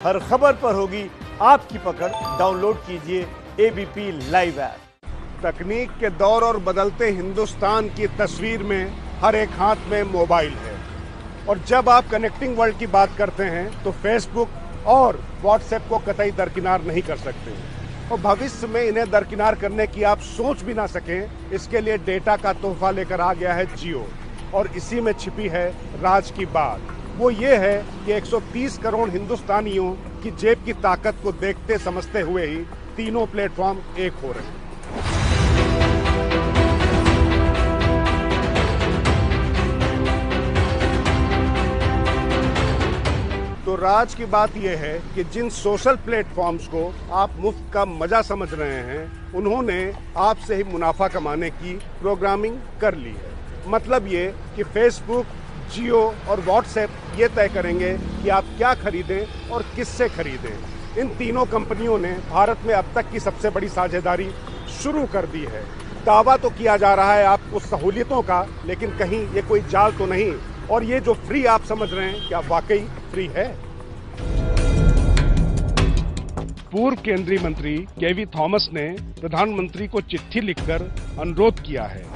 हर खबर पर होगी आपकी पकड़। डाउनलोड कीजिए एबीपी लाइव ऐप। तकनीक के दौर और बदलते हिंदुस्तान की तस्वीर में हर एक हाथ में मोबाइल है और जब आप कनेक्टिंग वर्ल्ड की बात करते हैं तो फेसबुक और व्हाट्सएप को कतई दरकिनार नहीं कर सकते और भविष्य में इन्हें दरकिनार करने की आप सोच भी ना सकें, इसके लिए डेटा का तोहफा लेकर आ गया है जियो। और इसी में छिपी है राज की बात। वो ये है कि 130 करोड़ हिंदुस्तानियों की जेब की ताकत को देखते समझते हुए ही तीनों प्लेटफॉर्म एक हो रहे हैं। तो राज की बात यह है कि जिन सोशल प्लेटफॉर्म्स को आप मुफ्त का मजा समझ रहे हैं, उन्होंने आपसे ही मुनाफा कमाने की प्रोग्रामिंग कर ली है। मतलब ये कि फेसबुक, जियो और व्हाट्सएप ये तय करेंगे कि आप क्या खरीदें और किससे खरीदें। इन तीनों कंपनियों ने भारत में अब तक की सबसे बड़ी साझेदारी शुरू कर दी है। दावा तो किया जा रहा है आपको सहूलियतों का, लेकिन कहीं ये कोई जाल तो नहीं और ये जो फ्री आप समझ रहे हैं क्या वाकई फ्री है? पूर्व केंद्रीय मंत्री केवी थॉमस ने प्रधानमंत्री को चिट्ठी लिखकर अनुरोध किया है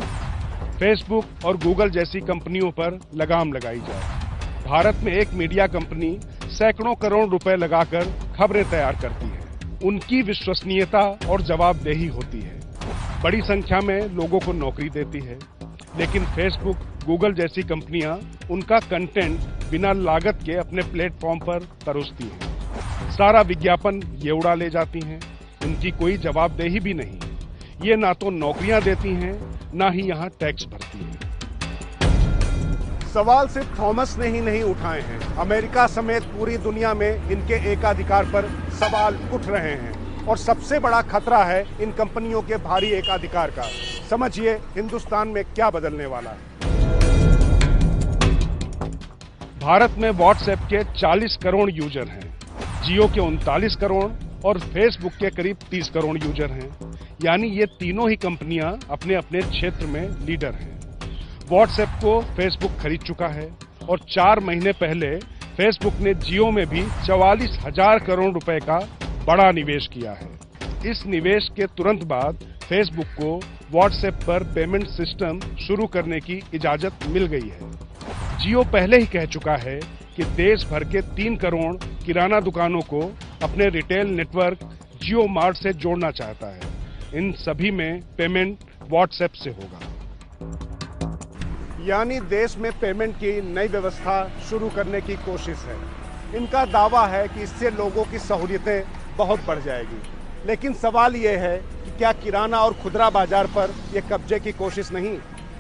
फेसबुक और गूगल जैसी कंपनियों पर लगाम लगाई जाए। भारत में एक मीडिया कंपनी सैकड़ों करोड़ रुपए लगाकर खबरें तैयार करती है। उनकी विश्वसनीयता और जवाबदेही होती है, बड़ी संख्या में लोगों को नौकरी देती है। लेकिन फेसबुक, गूगल जैसी कंपनियां उनका कंटेंट बिना लागत के अपने प्लेटफॉर्म पर परोसती हैं। सारा विज्ञापन ये उड़ा ले जाती हैं। इनकी कोई जवाबदेही भी नहीं। ये ना तो नौकरियां देती हैं, ना ही यहाँ टैक्स भरती हैं। सवाल सिर्फ थॉमस ने ही नहीं उठाए हैं। अमेरिका समेत पूरी दुनिया में इनके एकाधिकार पर सवाल उठ रहे हैं और सबसे बड़ा खतरा है इन कंपनियों के भारी एकाधिकार का। समझिए हिंदुस्तान में क्या बदलने वाला है। भारत में व्हाट्सएप के 40 करोड़ यूजर हैं, जियो के 39 करोड़ और फेसबुक के करीब 30 करोड़ यूजर हैं। यानी ये तीनों ही कंपनियां अपने अपने क्षेत्र में लीडर हैं। व्हाट्सएप को फेसबुक खरीद चुका है और 4 महीने पहले फेसबुक ने जियो में भी 44,000 करोड़ रुपए का बड़ा निवेश किया है। इस निवेश के तुरंत बाद फेसबुक को व्हाट्सएप पर पेमेंट सिस्टम शुरू करने की इजाजत मिल गई है। जियो पहले ही कह चुका है कि देश भर के 3 करोड़ किराना दुकानों को अपने रिटेल नेटवर्क जियो मार्ट से जोड़ना चाहता है। इन सभी में पेमेंट व्हाट्सएप से होगा। यानी देश में पेमेंट की नई व्यवस्था शुरू करने की कोशिश है। इनका दावा है कि इससे लोगों की सहूलियतें बहुत बढ़ जाएगी। लेकिन सवाल ये है कि क्या किराना और खुदरा बाजार पर यह कब्जे की कोशिश नहीं?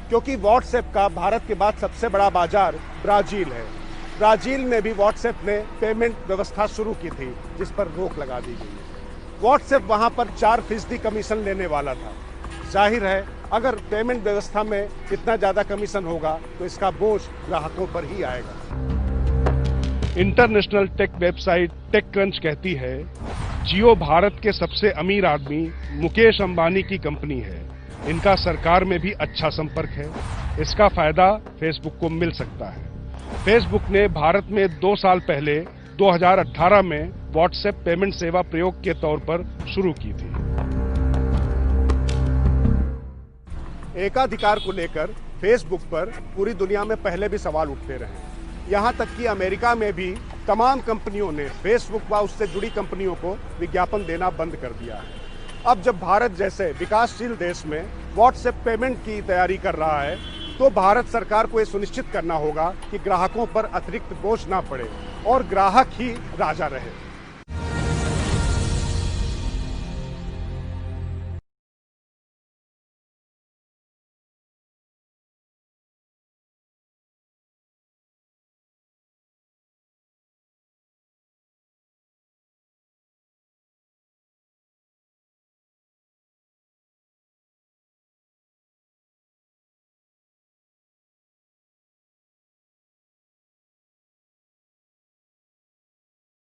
क्योंकि व्हाट्सएप का भारत के बाद सबसे बड़ा बाजार ब्राजील है। ब्राजील में भी व्हाट्सएप ने पेमेंट व्यवस्था शुरू की थी, जिस पर रोक लगा दी गई है। व्हाट्सएप वहां पर 4% कमीशन लेने वाला था। जाहिर है अगर पेमेंट व्यवस्था में इतना ज्यादा कमीशन होगा तो इसका बोझ ग्राहकों पर ही आएगा। इंटरनेशनल टेक वेबसाइट टेकक्रंच कहती है, जियो भारत के सबसे अमीर आदमी मुकेश अंबानी की कंपनी है। इनका सरकार में भी अच्छा संपर्क है। इसका फायदा फेसबुक को मिल सकता है। फेसबुक ने भारत में 2 साल पहले 2018 में व्हाट्सएप पेमेंट सेवा प्रयोग के तौर पर शुरू की थी। एकाधिकार को लेकर फेसबुक पर पूरी दुनिया में पहले भी सवाल उठते रहे। यहां तक कि अमेरिका में भी तमाम कंपनियों ने फेसबुक व उससे जुड़ी कंपनियों को विज्ञापन देना बंद कर दिया है। अब जब भारत जैसे विकासशील देश में व्हाट्सएप पेमेंट की तैयारी कर रहा है, तो भारत सरकार को यह सुनिश्चित करना होगा कि ग्राहकों पर अतिरिक्त बोझ ना पड़े और ग्राहक ही राजा रहे।